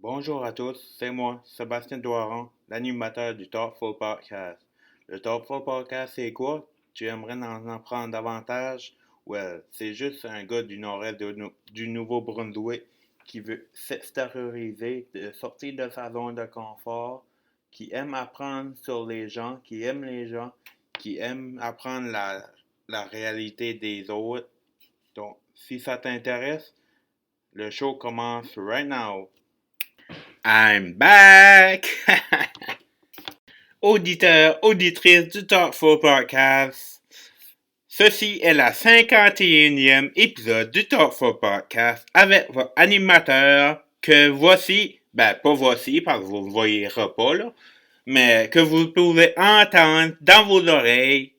Bonjour à tous, c'est moi, Sébastien Doiron, l'animateur du Thoughtful Podcast. Le Thoughtful Podcast, c'est quoi? Tu aimerais en apprendre davantage? Well, c'est juste un gars du nord-est du Nouveau-Brunswick qui veut s'extérioriser, de sortir de sa zone de confort, qui aime apprendre sur les gens, qui aime les gens, qui aime apprendre la réalité des autres. Donc, si ça t'intéresse, le show commence right now. I'm back! Auditeurs, auditrices du Thoughtful Podcast. Ceci est la 51e épisode du Thoughtful Podcast avec votre animateur que voici, pas voici parce que vous ne voyez pas là, mais que vous pouvez entendre dans vos oreilles.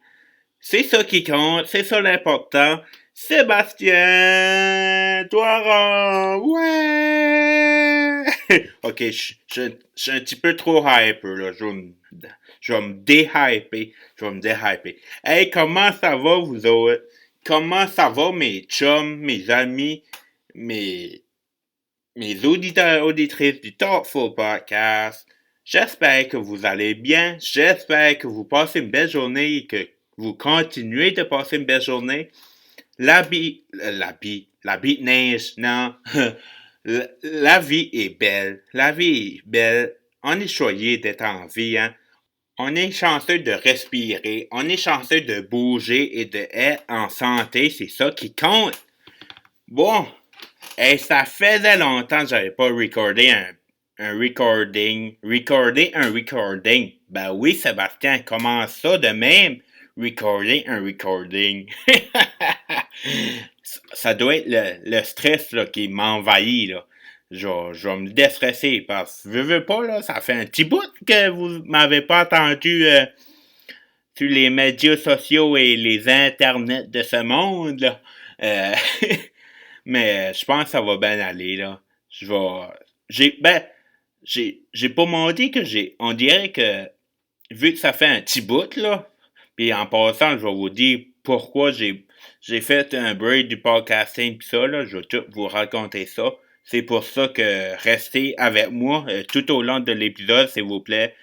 C'est ça qui compte, c'est ça l'important. Sébastien Doiron, ouais! Ok, je suis un petit peu trop hyper, là. Je vais me déhyper. Hey, comment ça va, vous autres? Comment ça va, mes chums, mes amis, mes auditeurs et auditrices du Thoughtful Podcast? J'espère que vous allez bien. J'espère que vous passez une belle journée et que vous continuez de passer une belle journée. La vie neige, non. La vie est belle. La vie est belle. On est choyé d'être en vie, hein. On est chanceux de respirer. On est chanceux de bouger et d'être en santé. C'est ça qui compte. Bon. Et ça faisait longtemps que j'avais pas recordé un recording. Recorder un recording. Ben oui, Sébastien, comment ça de même? Recorder un recording. Ça doit être le stress là, qui m'envahit. Là. Je vais me déstresser parce que je veux pas, là, ça fait un petit bout que vous m'avez pas entendu sur les médias sociaux et les internets de ce monde. Là. Mais je pense que ça va bien aller. Là. J'ai pas menti que on dirait que vu que ça fait un petit bout, là, puis en passant, je vais vous dire pourquoi j'ai fait un break du podcasting pis ça, là, je vais tout vous raconter ça. C'est pour ça que restez avec moi tout au long de l'épisode, s'il vous plaît.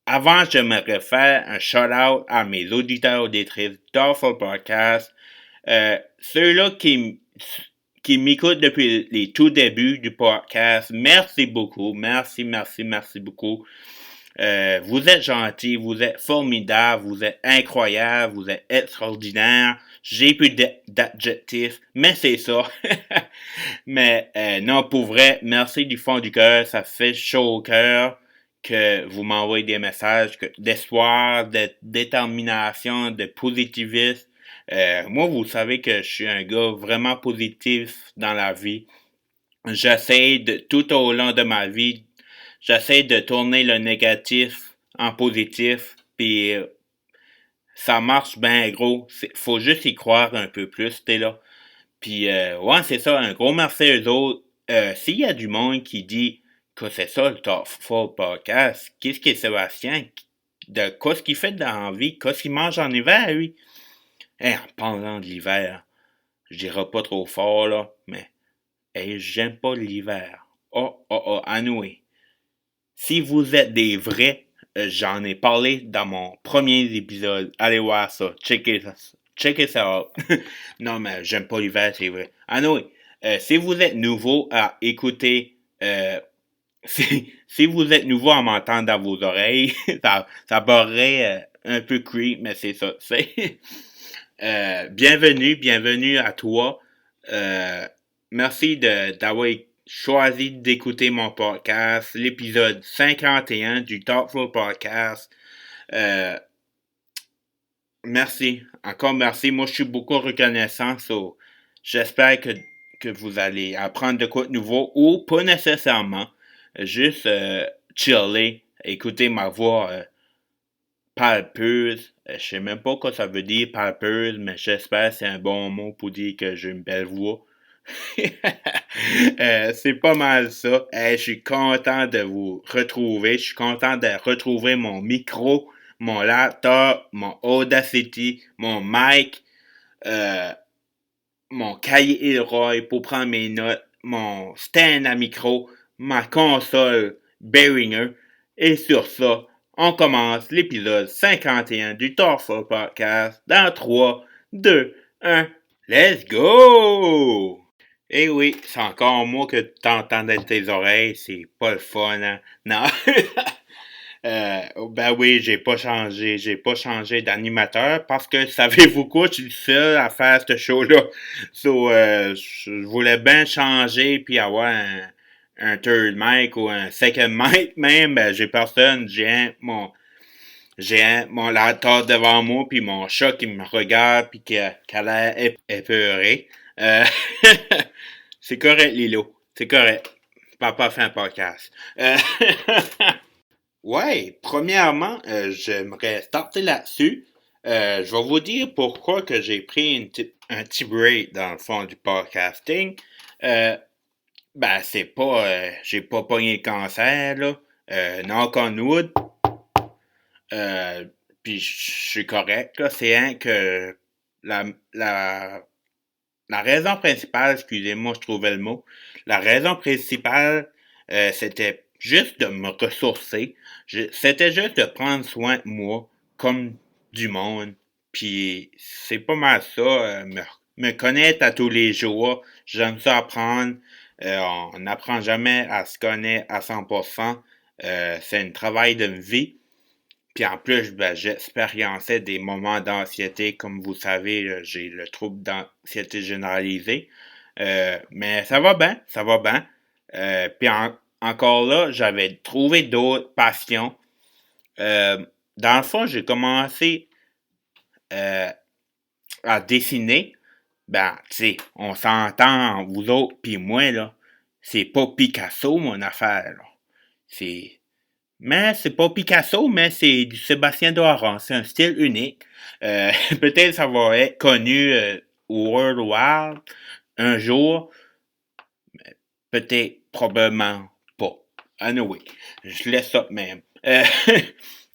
Avant, j'aimerais faire un shout-out à mes auditeurs auditrices d'Awful Podcast. Ceux-là qui m'écoutent depuis les tout débuts du podcast, merci beaucoup. Merci beaucoup. Vous êtes gentils, vous êtes formidables, vous êtes incroyables, vous êtes extraordinaires. J'ai plus d'adjectifs, mais c'est ça. Mais non, pour vrai, merci du fond du cœur. Ça fait chaud au cœur que vous m'envoyez des messages d'espoir, de détermination, de positivisme. Moi, vous savez que je suis un gars vraiment positif dans la vie. J'essaie tout au long de ma vie, j'essaie de tourner le négatif en positif, puis ça marche bien gros. Faut juste y croire un peu plus, t'es là. Puis ouais, c'est ça, un gros merci à eux autres. S'il y a du monde qui dit que c'est ça le Top 4 Podcast, qu'est-ce que Sébastien, de quoi ce qu'il fait dans la vie, qu'est-ce qu'il mange en hiver, lui? En parlant de l'hiver, je dirais pas trop fort, là, mais j'aime pas l'hiver. Anyway. Si vous êtes des vrais, j'en ai parlé dans mon premier épisode. Allez voir ça. Checkez ça out. Non, mais j'aime pas l'hiver, c'est vrai. Anyway, si vous êtes nouveau à écouter, si vous êtes nouveau à m'entendre dans vos oreilles, ça paraît un peu creep, mais c'est ça. Bienvenue à toi. Merci d'avoir choisi d'écouter mon podcast, l'épisode 51 du Thoughtful Podcast. Merci. Encore merci. Moi, je suis beaucoup reconnaissant. J'espère que vous allez apprendre de quoi de nouveau ou pas nécessairement. Juste chiller, écouter ma voix palpeuse. Je sais même pas quoi ça veut dire palpeuse, mais j'espère que c'est un bon mot pour dire que j'ai une belle voix. C'est pas mal ça. Je suis content de vous retrouver. Je suis content de retrouver mon micro, mon laptop, mon Audacity, mon mic, mon cahier Elroy pour prendre mes notes. mon stand à micro, ma console Behringer. Et sur ça, on commence l'épisode 51 du Thoughtful Podcast dans 3, 2, 1. Let's go! Eh oui, c'est encore moi que t'entends dans tes oreilles, c'est pas le fun, hein? Non. Ben oui, j'ai pas changé d'animateur parce que savez-vous quoi, je suis le seul à faire ce show-là. So, je voulais bien changer puis avoir un third mic ou un second mic même, ben j'ai personne, mon laptop devant moi puis mon chat qui me regarde puis qui a l'air épeuré. C'est correct, Lilo, c'est correct. Papa fait un podcast. Ouais, premièrement, j'aimerais starter là-dessus. Je vais vous dire pourquoi que j'ai pris un petit break dans le fond du podcasting. C'est pas, j'ai pas pogné le cancer, là. Knock on wood. Puis je suis correct, là. C'est un que la, la, la raison principale, excusez-moi, je trouvais le mot. La raison principale, c'était juste de me ressourcer. C'était juste de prendre soin de moi, comme du monde. Puis c'est pas mal ça, me connaître à tous les jours. J'aime ça apprendre. On n'apprend jamais à se connaître à 100%. C'est un travail de vie. Puis en plus, j'expériençais des moments d'anxiété. Comme vous savez, j'ai le trouble d'anxiété généralisée. Mais ça va bien, ça va bien. Puis encore là, j'avais trouvé d'autres passions. Dans le fond, j'ai commencé à dessiner. Ben, tu sais, on s'entend, vous autres puis moi, là. C'est pas Picasso, mon affaire, là. Mais c'est pas Picasso, mais c'est du Sébastien Doran. C'est un style unique. Peut-être ça va être connu worldwide un jour. Peut-être, probablement pas. Anyway, je laisse ça de même.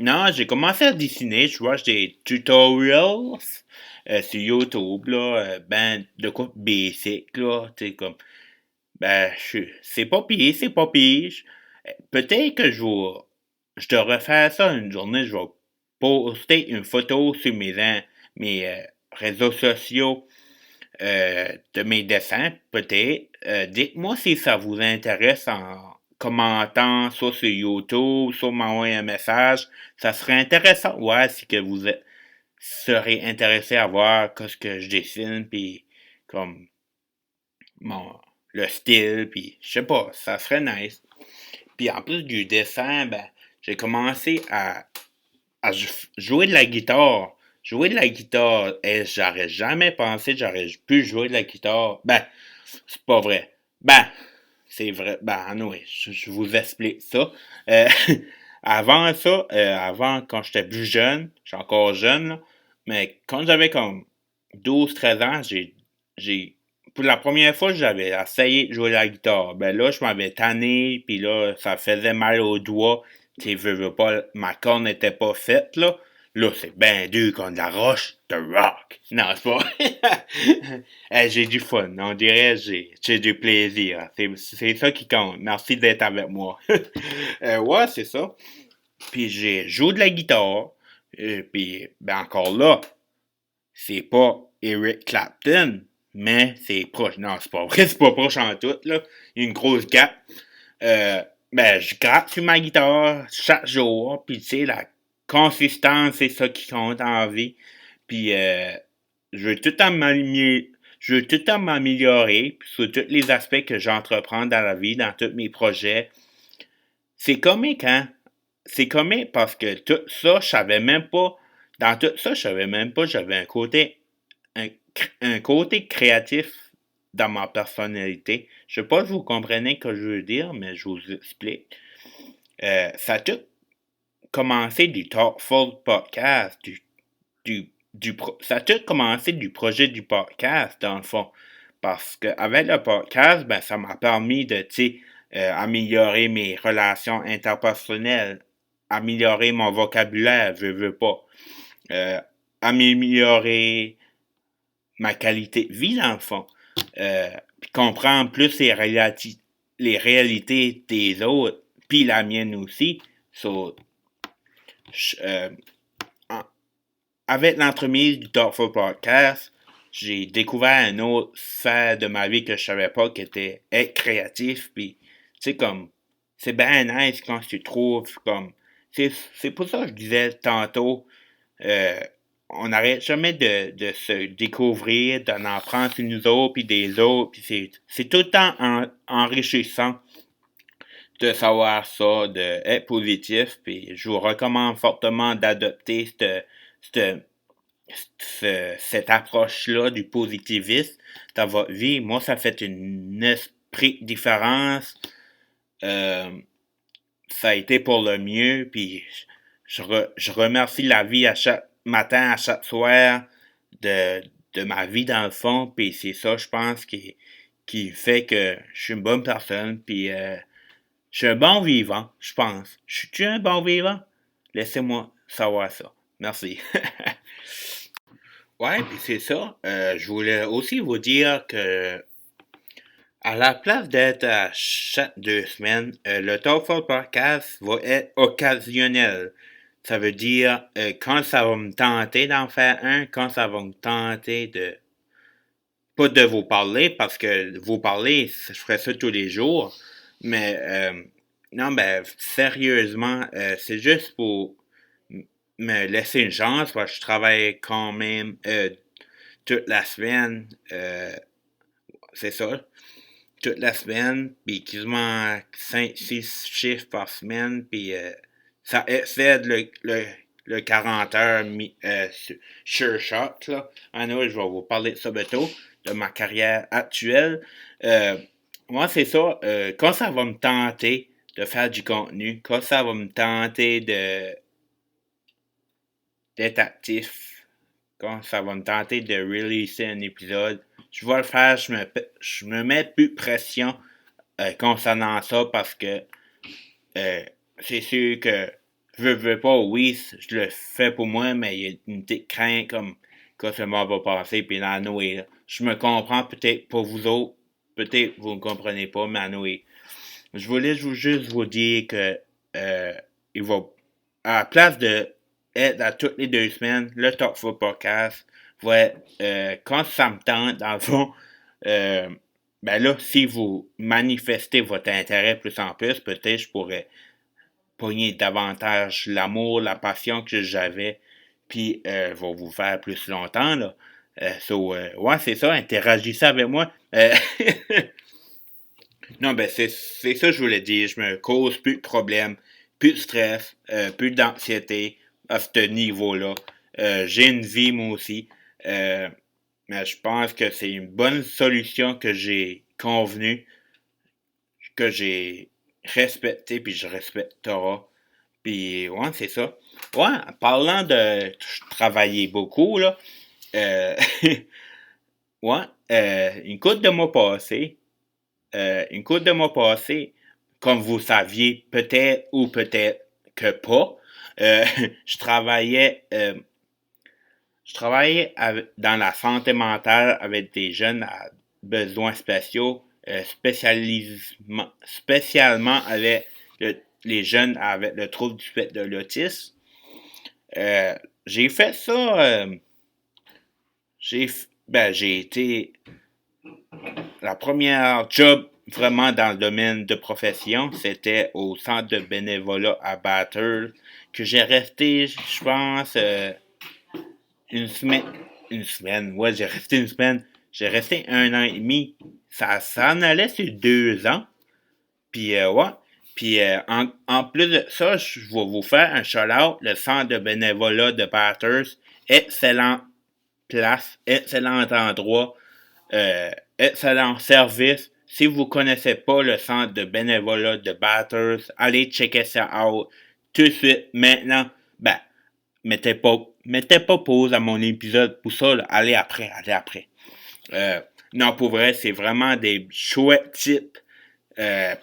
Non, j'ai commencé à dessiner. Je vois des tutorials sur YouTube, là. De quoi basic, là. Tu sais, comme... c'est pas pire, c'est pas pire. Peut-être que je devrais faire ça une journée. Je vais poster une photo sur mes réseaux sociaux de mes dessins, peut-être. Dites-moi si ça vous intéresse en commentant soit sur YouTube, soit m'envoyer un message. Ça serait intéressant. Ouais, si que serez intéressé à voir ce que je dessine, puis comme le style, puis je sais pas, ça serait nice. Puis en plus du dessin, j'ai commencé à jouer de la guitare. Jouer de la guitare, et j'aurais jamais pensé que j'aurais pu jouer de la guitare. C'est pas vrai. C'est vrai. Anyway, je vous explique ça. Avant ça, avant, quand j'étais plus jeune, je suis encore jeune, là, mais quand j'avais comme 12-13 ans, pour la première fois, j'avais essayé de jouer de la guitare. Là, je m'avais tanné, puis là, ça faisait mal aux doigts. Tu veux pas, ma corne n'était pas faite, là. Là, c'est ben dur comme de la roche de rock. Non, c'est pas. J'ai du fun. On dirait j'ai du plaisir. C'est ça qui compte. Merci d'être avec moi. Ouais, c'est ça. Puis j'ai joué de la guitare. Puis, encore là, c'est pas Eric Clapton, mais c'est proche. Non, c'est pas vrai, c'est pas proche en tout, là. Il y a une grosse gap. Je gratte sur ma guitare chaque jour, puis tu sais, la consistance, c'est ça qui compte en vie. Puis, je veux tout le temps m'améliorer sur tous les aspects que j'entreprends dans la vie, dans tous mes projets. C'est comique, hein? C'est comique parce que tout ça, je savais même pas. Dans tout ça, je savais même pas j'avais un côté créatif dans ma personnalité. Je sais pas si vous comprenez ce que je veux dire, mais je vous explique. Ça a tout commencé du Thoughtful Podcast, ça a tout commencé du projet du podcast, dans le fond. Parce qu'avec le podcast, ça m'a permis de, améliorer mes relations interpersonnelles, améliorer mon vocabulaire, je veux pas. Améliorer ma qualité de vie, dans le fond. puis comprendre plus les réalités des autres, puis la mienne aussi. So, avec l'entremise du Thoughtful Podcast, j'ai découvert un autre sphère de ma vie que je savais pas, qui était être créatif, puis tu sais, comme, c'est bien nice quand tu trouves, comme, c'est pour ça que je disais tantôt, euh, on n'arrête jamais de se découvrir, d'en apprendre sur nous autres, puis des autres, puis c'est tout le temps enrichissant de savoir ça, d'être positif, puis je vous recommande fortement d'adopter cette approche-là du positivisme dans votre vie. Moi, ça fait une esprit différence. Ça a été pour le mieux, puis je remercie la vie à chaque matin, à chaque soir de ma vie dans le fond, puis c'est ça, je pense, qui fait que je suis une bonne personne, puis je suis un bon vivant, je pense. Je suis un bon vivant? Laissez-moi savoir ça. Merci. Ouais, puis c'est ça. Je voulais aussi vous dire que à la place d'être à chaque 2 semaines, le TOEFL Podcast va être occasionnel. Ça veut dire quand ça va me tenter d'en faire un, quand ça va me tenter de pas de vous parler, parce que vous parler, je ferais ça tous les jours. Mais non, ben sérieusement, c'est juste pour me laisser une chance, parce que je travaille quand même toute la semaine. C'est ça. Toute la semaine, puis quasiment 5-6 chiffres par semaine, puis ça excède le 40 heures sure shot, là. Anyway, je vais vous parler de ça bientôt, de ma carrière actuelle. Moi, c'est ça. Quand ça va me tenter de faire du contenu, quand ça va me tenter d'être actif, quand ça va me tenter de releaser un épisode, je vais le faire, je me mets plus de pression concernant ça parce que c'est sûr que je veux pas, oui, je le fais pour moi, mais il y a une petite crainte comme quand ce moment va passer, puis là, Noé, je me comprends peut-être pour vous autres, peut-être vous ne comprenez pas, mais Noé, je voulais juste vous dire que il va, à la place de être à toutes les 2 semaines, le Talk Food Podcast va être, quand ça me tente, dans le fond, ben là, si vous manifestez votre intérêt plus en plus, peut-être je pourrais pogner davantage l'amour, la passion que j'avais, puis va vous faire plus longtemps, là. Ouais, c'est ça, interagissez avec moi. Non, ben c'est ça que je voulais dire. Je me cause plus de problèmes, plus de stress, plus d'anxiété à ce niveau-là. J'ai une vie, moi aussi. Mais je pense que c'est une bonne solution que j'ai convenue, que j'ai respectée, puis je respecterai. Puis, ouais, c'est ça. Ouais, en parlant de travailler beaucoup, là, euh, ouais, une couple de mois passés, comme vous saviez, peut-être ou peut-être que pas, euh, je travaillais, euh, dans la santé mentale avec des jeunes à besoins spéciaux, spécialement avec les jeunes avec le trouble du spectre de l'autisme. J'ai fait ça, j'ai été la première job vraiment dans le domaine de profession, c'était au centre de bénévolat à Bathurst, que j'ai resté, je pense, une semaine. Une semaine, ouais, j'ai resté une semaine. J'ai resté 1 an et demi. Ça en allait sur 2 ans. Puis, ouais. Puis, en plus de ça, je vais vous faire un shout-out. Le centre de bénévolat de Bathurst. Excellente place, excellent endroit, excellent service. Si vous ne connaissez pas le centre de bénévolat de Bathurst, allez checker ça out tout de suite, maintenant. Ben, mettez pas pause à mon épisode pour ça, là. Allez après, allez après. Non, pour vrai, c'est vraiment des chouettes types,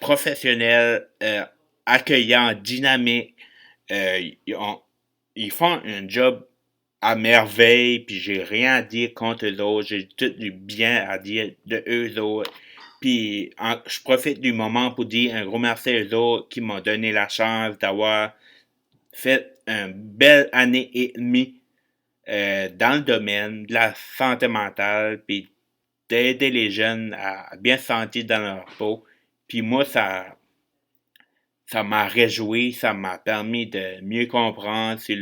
professionnels, accueillants, dynamiques. Ils font un job à merveille, puis j'ai rien à dire contre eux autres. J'ai tout du bien à dire de eux autres. Puis je profite du moment pour dire un gros merci aux autres qui m'ont donné la chance d'avoir fait une belle année et demie dans le domaine de la santé mentale, puis d'aider les jeunes à bien se sentir dans leur peau. Puis moi, ça m'a réjoui, ça m'a permis de mieux comprendre sur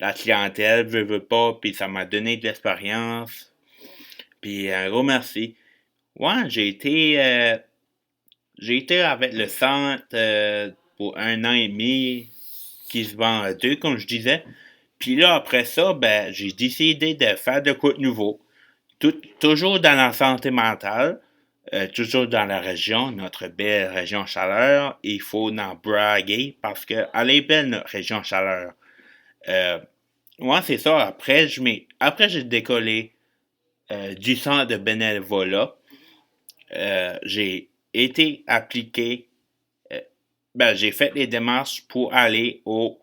la clientèle, veut pas, puis ça m'a donné de l'expérience. Puis un gros merci. Ouais, j'ai été avec le centre pour 1 an et demi, qui se vend à deux, comme je disais. Puis là, après ça, ben, j'ai décidé de faire de quoi de nouveau. Toujours dans la santé mentale, toujours dans la région, notre belle région Chaleur. Il faut en braguer parce qu'elle est belle, notre région Chaleur. Euh, ouais, c'est ça. Après, j'ai décollé du centre de bénévolat. J'ai été appliqué, ben, j'ai fait les démarches pour aller au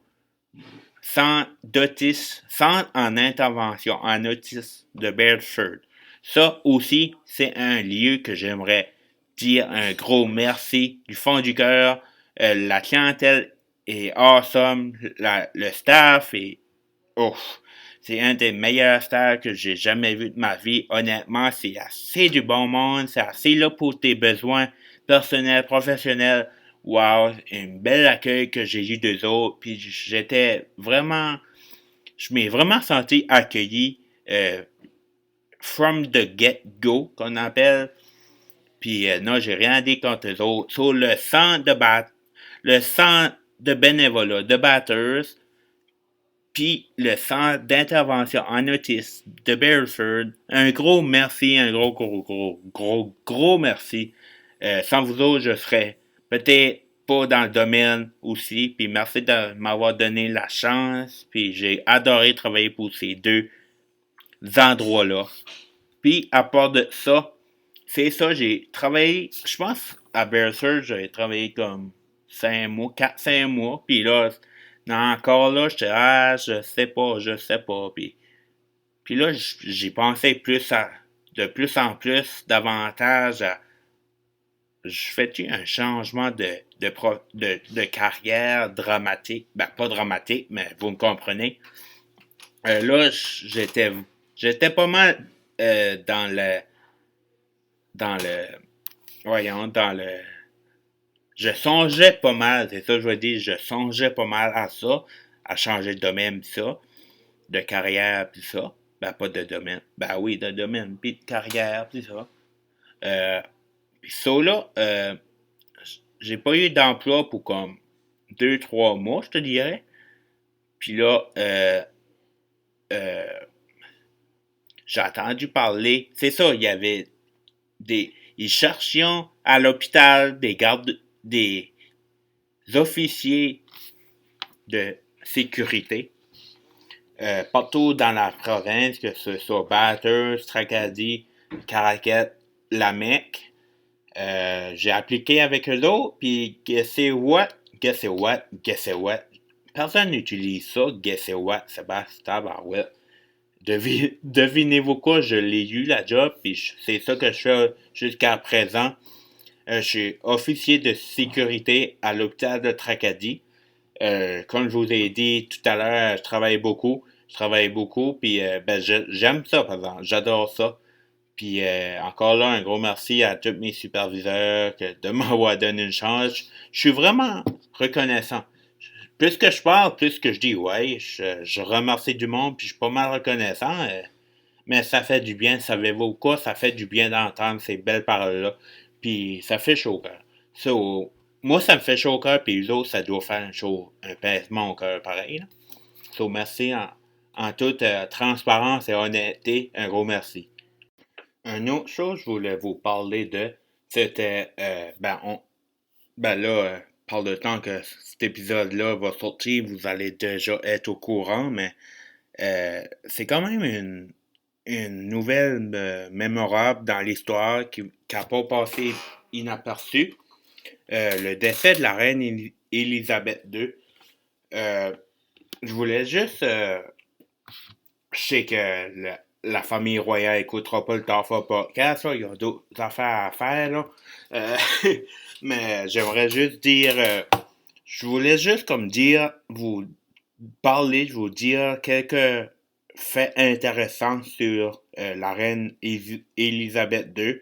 centre en intervention en autisme de Bedford. Ça aussi, c'est un lieu que j'aimerais dire un gros merci du fond du cœur. La clientèle est awesome, le staff est ouf. C'est un des meilleurs staffs que j'ai jamais vu de ma vie. Honnêtement, c'est assez du bon monde, c'est assez là pour tes besoins personnels, professionnels. Wow, un bel accueil que j'ai eu d'eux autres. Puis je m'ai vraiment senti accueilli from the get-go, qu'on appelle. Puis non, j'ai rien dit contre eux autres. Sur le centre de bénévolat de Batters, puis le centre d'intervention en autisme de Beresford, un gros merci, un gros merci. Sans vous autres, je serais peut-être pas dans le domaine aussi. Puis merci de m'avoir donné la chance. Puis j'ai adoré travailler pour ces deux endroits-là. Puis à part de ça, c'est ça, j'ai travaillé, je pense à Beresford, j'ai travaillé comme 5 mois, 4-5 mois. Puis là, encore là, j'étais, je sais pas. Puis là, j'ai pensé de plus en plus, davantage à, je fais-tu un changement de carrière dramatique? Ben, pas dramatique, mais vous me comprenez. Là, j'étais pas mal dans le, voyons, dans le, je songeais pas mal, c'est ça que je veux dire, je songeais pas mal à ça, à changer de domaine, pis ça, de carrière, pis ça. Ben, pas de domaine. Ben oui, de domaine, pis de carrière, pis ça. Pis ça, là, j'ai pas eu d'emploi pour comme 2-3 mois, je te dirais. Puis là, euh, j'ai entendu parler, c'est ça, il y avait ils cherchaient à l'hôpital des officiers de sécurité partout dans la province, que ce soit Bathurst, Tracadie, Caraquet, la Mecque. J'ai appliqué avec eux autres, puis guess what? Personne n'utilise ça, guess what? Sébastien Barouette. Devinez-vous quoi? Je l'ai eu la job, puis c'est ça que je fais jusqu'à présent. Je suis officier de sécurité à l'hôpital de Tracadie. Comme je vous ai dit tout à l'heure, je travaille beaucoup. Puis ben, j'aime ça, par exemple. J'adore ça. Puis encore là, un gros merci à tous mes superviseurs de m'avoir donné une chance. Je suis vraiment reconnaissant. Plus que je parle, plus que je dis ouais, je remercie du monde, puis je suis pas mal reconnaissant. Mais ça fait du bien, savez-vous quoi? Ça fait du bien d'entendre ces belles paroles-là. Puis ça fait chaud au cœur. So, moi, ça me fait chaud au cœur, puis les autres, ça doit faire un pincement au cœur pareil. Là. So, merci en toute transparence et honnêteté. Un gros merci. Une autre chose, je voulais vous parler c'était, par le temps que cet épisode-là va sortir, vous allez déjà être au courant, mais c'est quand même une nouvelle mémorable dans l'histoire qui n'a pas passé inaperçue. Le décès de la reine Élisabeth II. Je voulais juste... je sais que la famille royale écoutera pas le Talfa Podcast, là. Il y a d'autres affaires à faire, là. Mais j'aimerais juste dire, je voulais juste comme dire, vous parler, je vous dire quelques faits intéressants sur la reine Élisabeth II.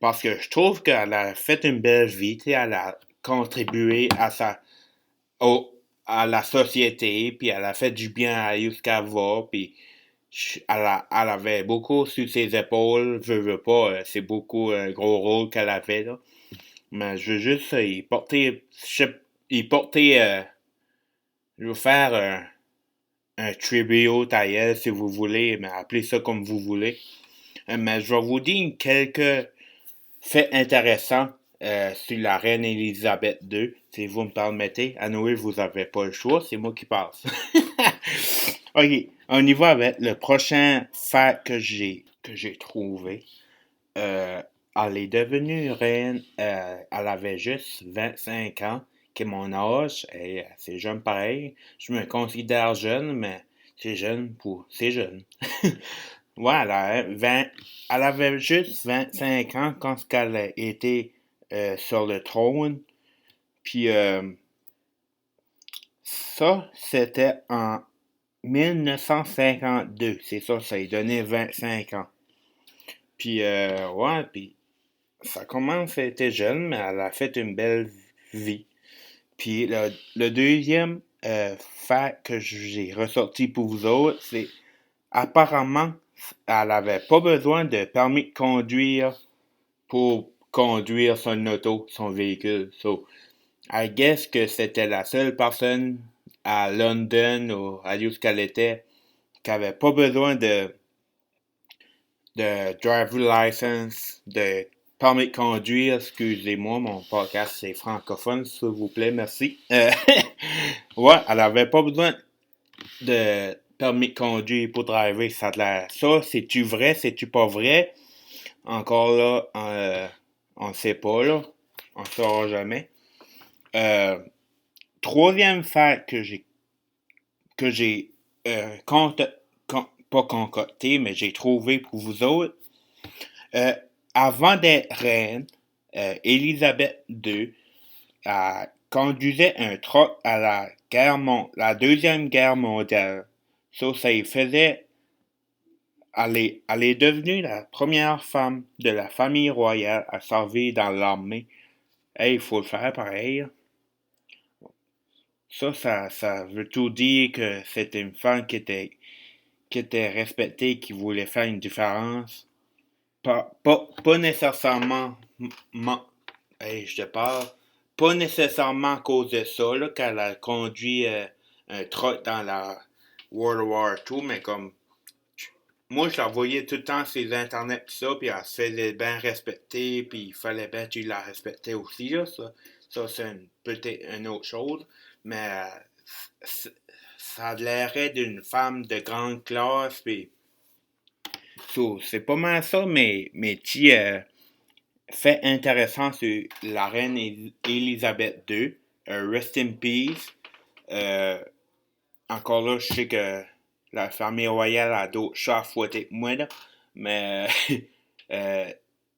Parce que je trouve qu'elle a fait une belle vie, tu sais, elle a contribué à la société, puis elle a fait du bien à jusqu'à va, puis elle avait beaucoup sur ses épaules, veux pas, c'est beaucoup un gros rôle qu'elle avait, là. Mais je veux juste je veux faire un tribute à elle, si vous voulez, mais appelez ça comme vous voulez. Mais je vais vous dire quelques faits intéressants sur la reine Élisabeth II, si vous me permettez. À Noël, vous n'avez pas le choix, c'est moi qui passe. Ok, on y va avec le prochain fait que j'ai trouvé. Euh, Elle est devenue reine, elle avait juste 25 ans, qui est mon âge, et c'est jeune pareil. Je me considère jeune, mais c'est jeune. Voilà, elle avait juste 25 ans quand elle a été sur le trône. Puis ça, c'était en 1952. C'est ça, ça lui donnait 25 ans. Puis ouais, puis ça commence, elle était jeune, mais elle a fait une belle vie. Puis le deuxième fait que j'ai ressorti pour vous autres, c'est apparemment, elle avait pas besoin de permis de conduire pour conduire son auto, son véhicule. So, I guess que c'était la seule personne à London ou à où qu'elle était qui avait pas besoin de driver license, de permis de conduire. Excusez-moi, mon podcast c'est francophone, s'il vous plaît, merci. Ouais, elle avait pas besoin de permis de conduire pour driver. Ça, c'est-tu vrai, c'est-tu pas vrai? Encore là, on ne sait pas, là. On ne saura jamais. Troisième fait que j'ai pas concocté, mais j'ai trouvé pour vous autres. Euh, Avant d'être reine, Élisabeth II conduisait un truck à la Deuxième Guerre mondiale. Ça y faisait. Elle est devenue la première femme de la famille royale à servir dans l'armée. Hey, il faut le faire pareil. Ça veut tout dire que c'était une femme qui était respectée, qui voulait faire une différence. Pas nécessairement, hey, je te parle, pas nécessairement à cause de ça, là, qu'elle a conduit un truck dans la World War II, mais comme, moi, je la voyais tout le temps sur les internets pis ça, puis elle se faisait bien respecter, puis il fallait bien que tu la respectais aussi, là, ça c'est peut-être une autre chose, mais ça a l'air d'une femme de grande classe, puis c'est pas mal ça, mes petits faits intéressants sur la reine Elisabeth II. Rest in peace. Euh, Encore là, je sais que la famille royale a d'autres chats à fouetter que moi, là, mais euh,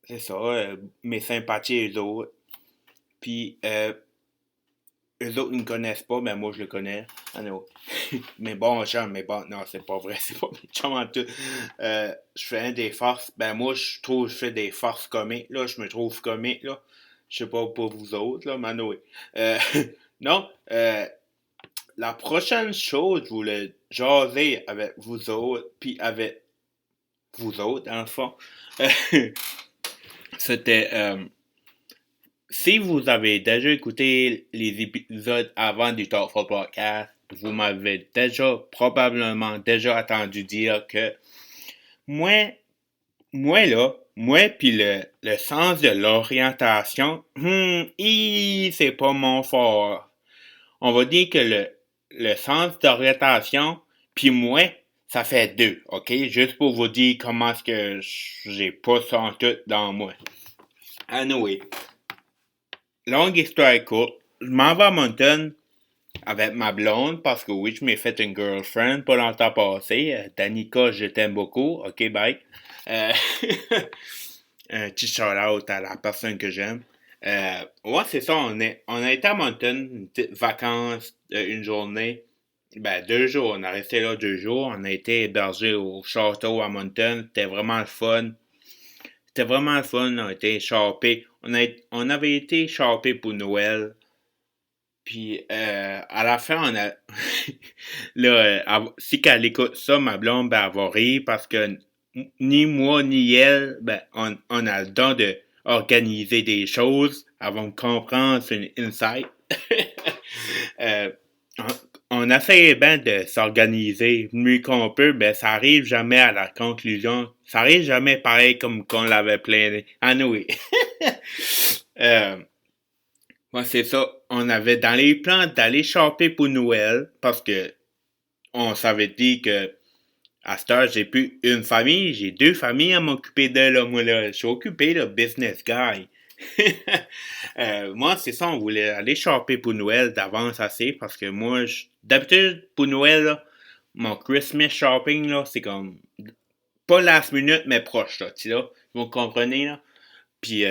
c'est ça, mes sympathies eux autres. Puis eux autres ne me connaissent pas, mais moi je le connais. Ah non. Mais bon, non, c'est pas vrai, c'est pas mes chums en tout. Je fais un des farces, ben moi je trouve que je fais des farces comiques, là, je me trouve comique, là. Je sais pas pour vous autres, là, mais oui. Non, la prochaine chose, je voulais jaser avec vous autres, puis avec vous autres, dans le fond. C'était si vous avez déjà écouté les épisodes avant du Talk Podcast, vous m'avez probablement déjà entendu dire que moi, moi puis le sens de l'orientation, c'est pas mon fort. On va dire que le sens d'orientation puis moi, ça fait deux, ok? Juste pour vous dire comment est-ce que j'ai pas ça en tout dans moi. Anyway, longue histoire courte, je m'en vais à Moncton avec ma blonde, parce que oui, je m'ai fait une girlfriend pas longtemps passé. Danica, je t'aime beaucoup. OK, bye. Euh, un petit shout-out à la personne que j'aime. Ouais, c'est ça, on a été à Moncton, une petite vacance, une journée. Ben, 2 jours, on a resté là 2 jours. On a été hébergé au château à Moncton. C'était vraiment le fun. C'était vraiment le fun. On a été shoppé. On avait été shoppé pour Noël. Puis, à la fin, on a... là, si qu'elle écoute ça, ma blonde, ben, elle va rire parce que ni moi, ni elle, ben, on a le don de organiser des choses. Elle va me comprendre, c'est une insight. Euh, on essaie bien de s'organiser mieux qu'on peut, mais ça arrive jamais à la conclusion. Ça arrive jamais pareil comme qu'on l'avait plané. Anyway. euh, ouais, c'est ça. On avait dans les plans d'aller shopper pour Noël parce que on s'avait dit que à cette heure, j'ai plus une famille, j'ai 2 familles à m'occuper de là, moi là. Je suis occupé, là, business guy. Moi, c'est ça, on voulait aller shopper pour Noël d'avance assez parce que moi, d'habitude, pour Noël, là, mon Christmas shopping, là, c'est comme pas last minute, mais proche, là, tu sais, là. Vous comprenez, là? Puis,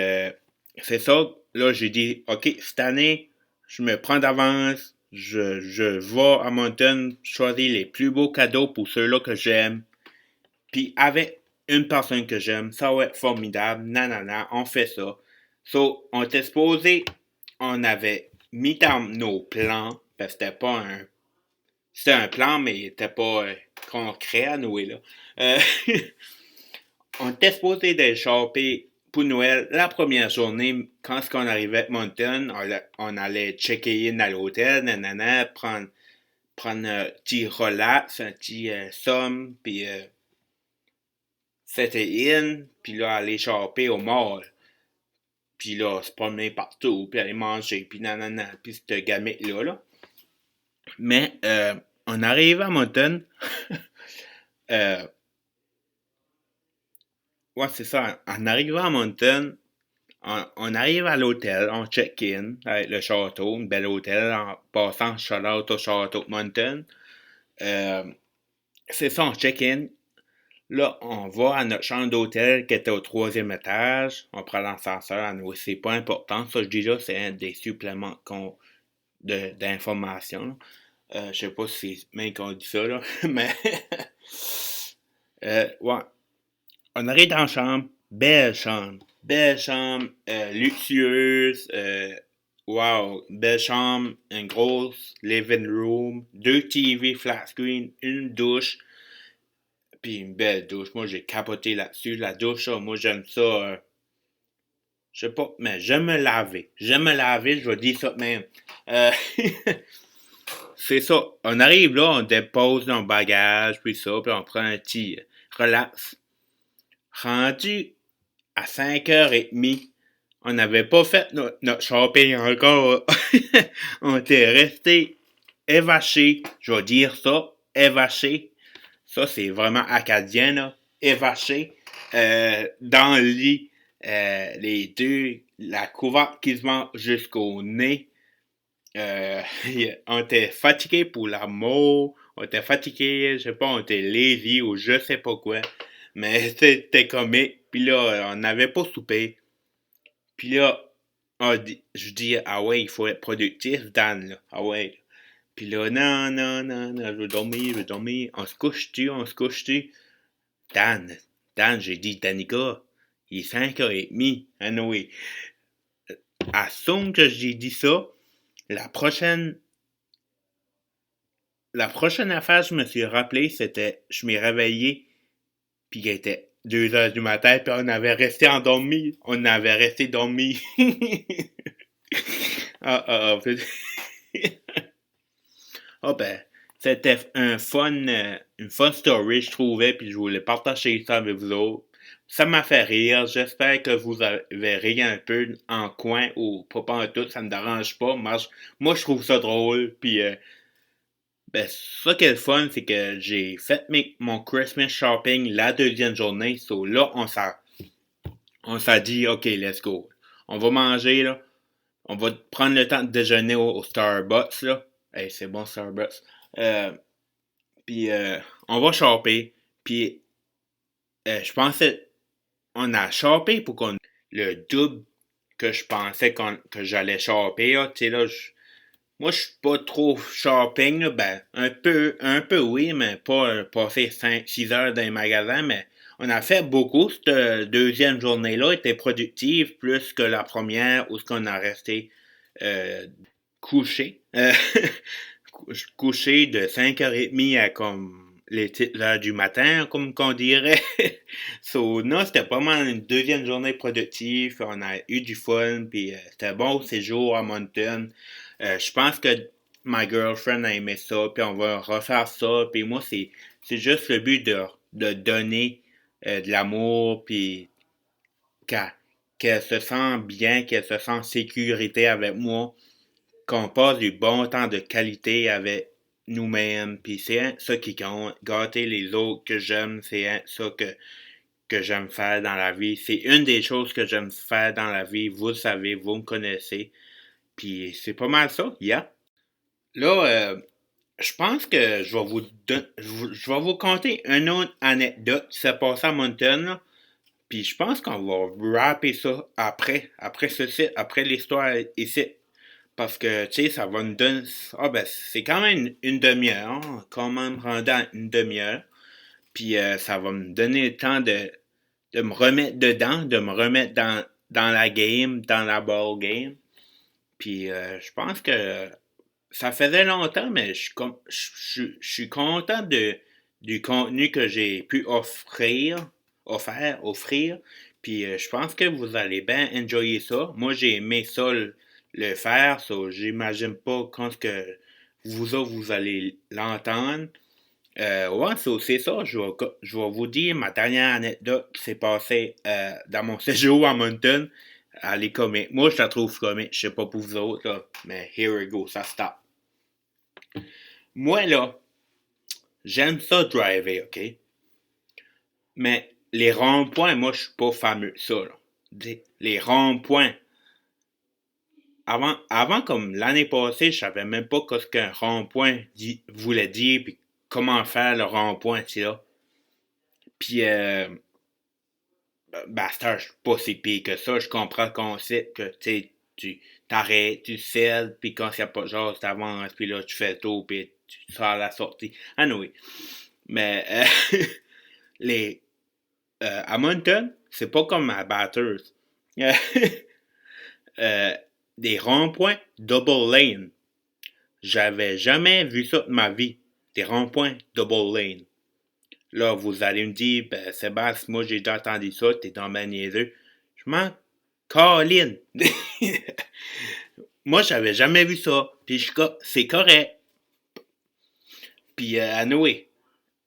c'est ça, là, j'ai dit, OK, cette année, je me prends d'avance, je vais à Mountain choisir les plus beaux cadeaux pour ceux-là que j'aime. Puis, avec une personne que j'aime, ça va être formidable, nanana, on fait ça. So, on était supposé, on avait mis dans nos plans, parce que c'était un plan, mais il était pas concret à Noël, là. Euh, on était supposé d'échapper pour Noël la première journée, quand on arrivait à Mountain, on allait checker in à l'hôtel, nanana, prendre un petit relax, un petit somme, puis c'était in, puis là, aller shopper au mall. Puis là, se promener partout, puis aller manger, puis nanana, puis cette gamette-là, là. Mais, on arrive à Mountain, euh, ouais, c'est ça, en arrivant à Mountain, on arrive à l'hôtel, on check-in avec le château, un bel hôtel, en passant shout-out au château de Mountain. Euh, c'est ça, on check-in. Là, on va à notre chambre d'hôtel qui était au 3e étage. On prend l'ascenseur. À nous, c'est pas important. Ça, je dis là, c'est un des suppléments d'informations. Je sais pas si c'est même qu'on dit ça, là. Mais, ouais. On arrive dans la chambre. Belle chambre. Belle chambre. Luxueuse. Wow. Belle chambre. Un gros living room. 2 TV flat screen. Une douche. Puis une belle douche. Moi, j'ai capoté là-dessus. La douche, là, moi, j'aime ça. Je sais pas, mais j'aime me laver. J'aime me laver, je vais dire ça de même. Euh, c'est ça. On arrive là, on dépose nos bagages, puis ça, puis on prend un petit relax. Rendu à 5h30, on n'avait pas fait notre shopping encore. On était resté évaché. Je vais dire ça, évaché. Ça, c'est vraiment acadien, là. Évaché. Dans le lit, les deux, la couverte qui se vend jusqu'au nez. Euh, on était fatigué pour l'amour. On était fatigué, je sais pas, on était lazy ou je sais pas quoi. Mais c'était comique. Puis là, on n'avait pas soupé. Puis là, je dis, ah ouais, il faut être productif, Dan, là. Ah ouais. Puis là, non, non, non, non, je veux dormir, je veux dormir. On se couche-tu, on se couche-tu. Dan, Dan, j'ai dit, Danica, il est 5h30. Ah non, oui. À son que j'ai dit ça, la prochaine, la prochaine affaire, je me suis rappelé, c'était, je m'ai réveillé, puis il était 2h du matin, puis on avait resté endormi. On avait resté dormi. ah, ah, ah. Ah ben, c'était une fun story, je trouvais, puis je voulais partager ça avec vous autres. Ça m'a fait rire. J'espère que vous avez ri un peu en coin ou pas en tout, ça me dérange pas. Moi, je trouve ça drôle. Puis, ben, ça qui est le fun, c'est que j'ai fait mon Christmas shopping la deuxième journée. So là, on s'est dit, OK, let's go. On va manger, là. On va prendre le temps de déjeuner au Starbucks, là. Hey, c'est bon, Starbucks. Puis on va shopper. Puis je pensais, on a shoppé pour qu'on le double que je pensais que j'allais shopper. Là. Tu sais, là, moi, je suis pas trop shopping. Là. Ben, un peu oui, mais pas passer 6 heures dans les magasins. Mais on a fait beaucoup. Cette deuxième journée-là était productive plus que la première où ce qu'on a resté euh, couché. Couché de 5h30 à comme les petites heures du matin, comme qu'on dirait. So, non, c'était pas mal une deuxième journée productive. On a eu du fun, puis c'était un bon séjour à Moncton. Je pense que ma girlfriend a aimé ça, puis on va refaire ça. Puis moi, c'est juste le but de donner de l'amour, puis qu'elle se sent bien, qu'elle se sent en sécurité avec moi, qu'on passe du bon temps de qualité avec nous-mêmes, puis c'est ça qui compte. Gâter les autres que j'aime, c'est ça que j'aime faire dans la vie. C'est une des choses que j'aime faire dans la vie. Vous le savez, vous me connaissez. Puis c'est pas mal ça, yeah. Là, je pense que je vais vous conter une autre anecdote qui s'est passée à Moncton, là. Puis je pense qu'on va rapper ça après ceci, après l'histoire ici. Parce que, tu sais, ça va nous donner... Ah ben, c'est quand même une demi-heure, hein, quand même rendant une demi-heure. Puis ça va me donner le temps de me remettre dedans, de me remettre dans la game, dans la ball game. Puis je pense que ça faisait longtemps, mais je suis content du contenu que j'ai pu offrir. Puis je pense que vous allez bien enjoyer ça. Moi, j'ai aimé ça le faire, so j'imagine pas quand que vous autres, vous allez l'entendre. Ouais, c'est ça. Je vais vous dire ma dernière anecdote qui s'est passée dans mon séjour à Moncton. Elle est comique. Moi, je la trouve comique. Je sais pas pour vous autres, là, mais here we go, ça stop. Moi, là, j'aime ça driver, OK? Mais les ronds-points, moi, je suis pas fameux de ça, là. Les ronds-points. Avant, comme l'année passée, je savais même pas ce qu'un rond-point voulait dire, puis comment faire le rond-point, tu sais, là. Puis, Bastard, je suis pas si pire que ça. Je comprends le concept que, tu sais, tu t'arrêtes, tu selles, puis quand il n'y a pas de genre, tu avances, puis là, tu fais le tour, puis tu sors à la sortie. Ah non, oui. Mais, les, à Moncton, c'est pas comme à Bathurst. Euh, des ronds-points double lane. J'avais jamais vu ça de ma vie. Des ronds-points double lane. Là, vous allez me dire, ben, Sébastien, moi, j'ai déjà entendu ça, t'es dans ma niaiseux. Je m'en caline. Moi, j'avais jamais vu ça. Puis, c'est correct. Puis, à Noé,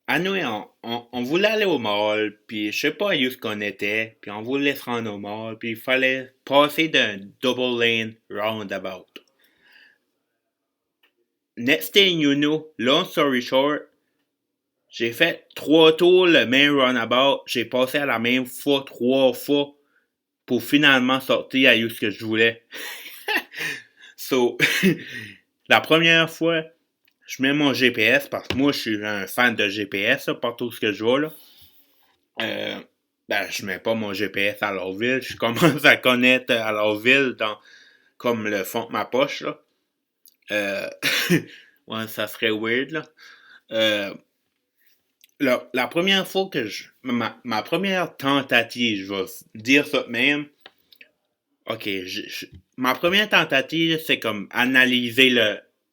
on voulait aller au mall, puis je sais pas où ce qu'on était, puis on voulait se rendre au mall, puis il fallait passer d'un double lane roundabout. Next thing you know, long story short, j'ai fait 3 tours le même roundabout, j'ai passé à la même fois 3 fois pour finalement sortir à où ce que je voulais. So, la première fois, je mets mon GPS parce que moi je suis un fan de GPS là, partout ce que je vois là. Ben je mets pas mon GPS à leur ville, je commence à connaître à leur ville comme le fond de ma poche là. Euh, ouais, ça serait weird là. Euh, la première fois que ma première tentative, je vais dire ça de même. Ok, ma première tentative, c'est comme analyser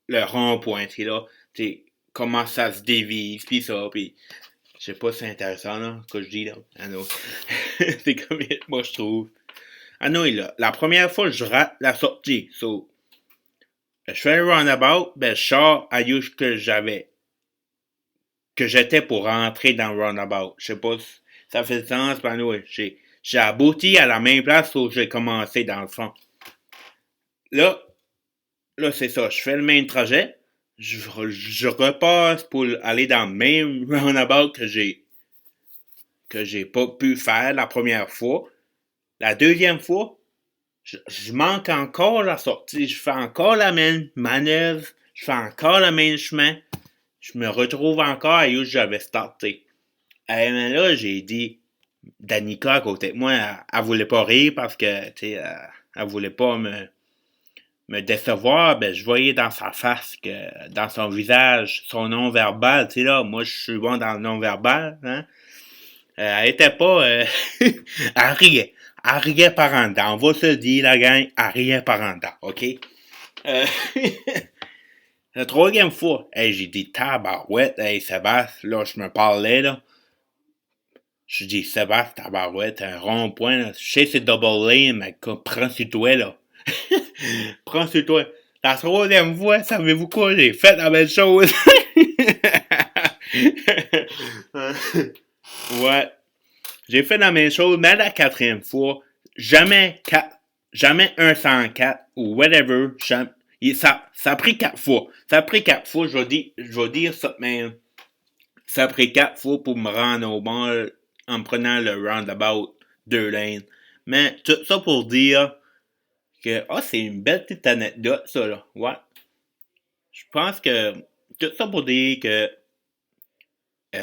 le rond-point, tu sais, là, tu sais, comment ça se dévise, puis ça, puis je sais pas si c'est intéressant, là, ce que je dis, là, ah non, c'est comme, moi, je trouve. Ah non, là, la première fois, je rate la sortie, so, je fais le roundabout, ben, je sors à où que j'étais pour rentrer dans le roundabout, je sais pas si ça fait sens, ben, oui, j'ai abouti à la même place où j'ai commencé, dans le fond. Là, Là, c'est ça. Je fais le même trajet. Je repasse pour aller dans le même roundabout que j'ai pas pu faire la première fois. La deuxième fois, je manque encore la sortie. Je fais encore la même manœuvre. je fais encore le même chemin. Je me retrouve encore à où j'avais starté. Mais là, j'ai dit, Danica à côté de moi, elle voulait pas rire parce que, tu sais, elle voulait pas me décevoir. Ben, je voyais dans sa face que, dans son visage, son non-verbal, tu sais, là, moi, je suis bon dans le non-verbal, hein. Elle était pas, elle riait. Elle riait par en dedans. On va se le dire, la gang, elle riait par en dedans, OK? La troisième fois, hey, j'ai dit tabarouette, hey, Sébastien, là, je me parlais, là. Je dis, Sébastien, tabarouette, un rond-point, là. Je sais c'est double lane, mais prends sur toi, là. Prends sur toi. La troisième fois, savez-vous quoi? J'ai fait la même chose. Ouais. J'ai fait la même chose, mais la quatrième fois, jamais 104 ou whatever. Ça a pris 4 fois. Ça a pris 4 fois, je vais dire ça, mais ça a pris 4 fois pour me rendre au bord en prenant le roundabout 2 lanes. Mais tout ça pour dire que, c'est une belle petite anecdote, ça, là. Ouais. Je pense que, tout ça pour dire que,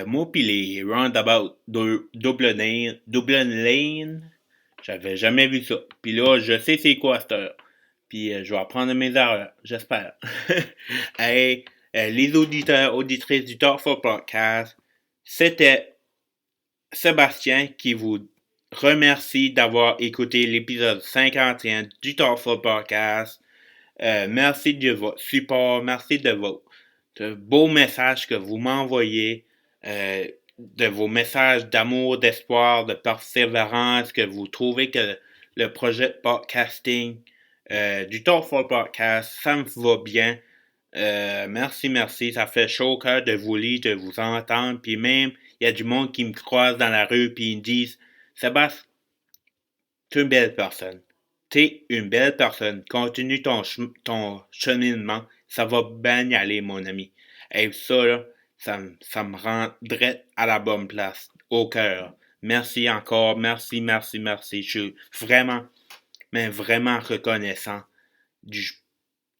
moi pis les roundabout double lane, j'avais jamais vu ça. Puis là, je sais c'est quoi cette heure. Puis je vais apprendre mes erreurs, j'espère. Hey, les auditeurs, auditrices du Talkful Podcast, c'était Sébastien qui vous remercie d'avoir écouté l'épisode 51 du Talkful Podcast. Merci de votre support, merci de vos beaux messages que vous m'envoyez, de vos messages d'amour, d'espoir, de persévérance, que vous trouvez que le projet de podcasting du Talkful Podcast, ça me va bien. Merci, ça fait chaud au cœur de vous lire, de vous entendre, puis même, il y a du monde qui me croise dans la rue, puis ils me disent, Sébastien, t'es une belle personne. T'es une belle personne. Continue ton cheminement. Ça va bien y aller, mon ami. Et ça, là, ça me rend direct à la bonne place, au cœur. Merci encore. Merci. Je suis vraiment, mais vraiment reconnaissant du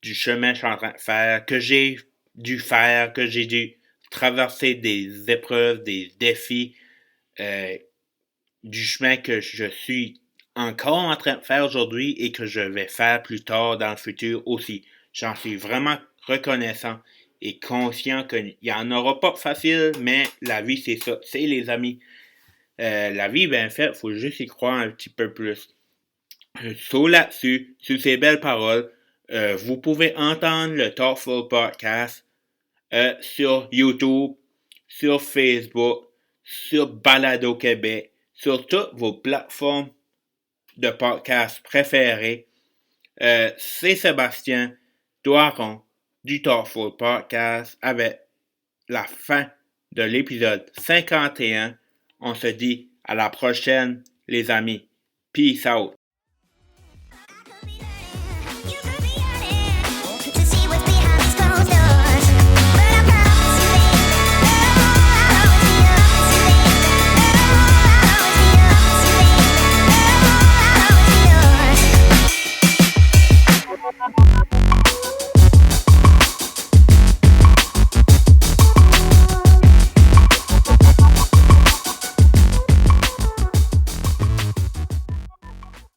chemin que je suis en train de faire, que j'ai dû faire, que j'ai dû traverser des épreuves, des défis, du chemin que je suis encore en train de faire aujourd'hui et que je vais faire plus tard dans le futur aussi. J'en suis vraiment reconnaissant et conscient qu'il n'y en aura pas facile, mais la vie, c'est ça. C'est les amis. La vie, ben fait, il faut juste y croire un petit peu plus. Là-dessus, sur ces belles paroles, vous pouvez entendre le Talkful Podcast sur YouTube, sur Facebook, sur Balado Québec, sur toutes vos plateformes de podcast préférées. C'est Sébastien Doiron du Talkful Podcast avec la fin de l'épisode 51. On se dit à la prochaine, les amis. Peace out.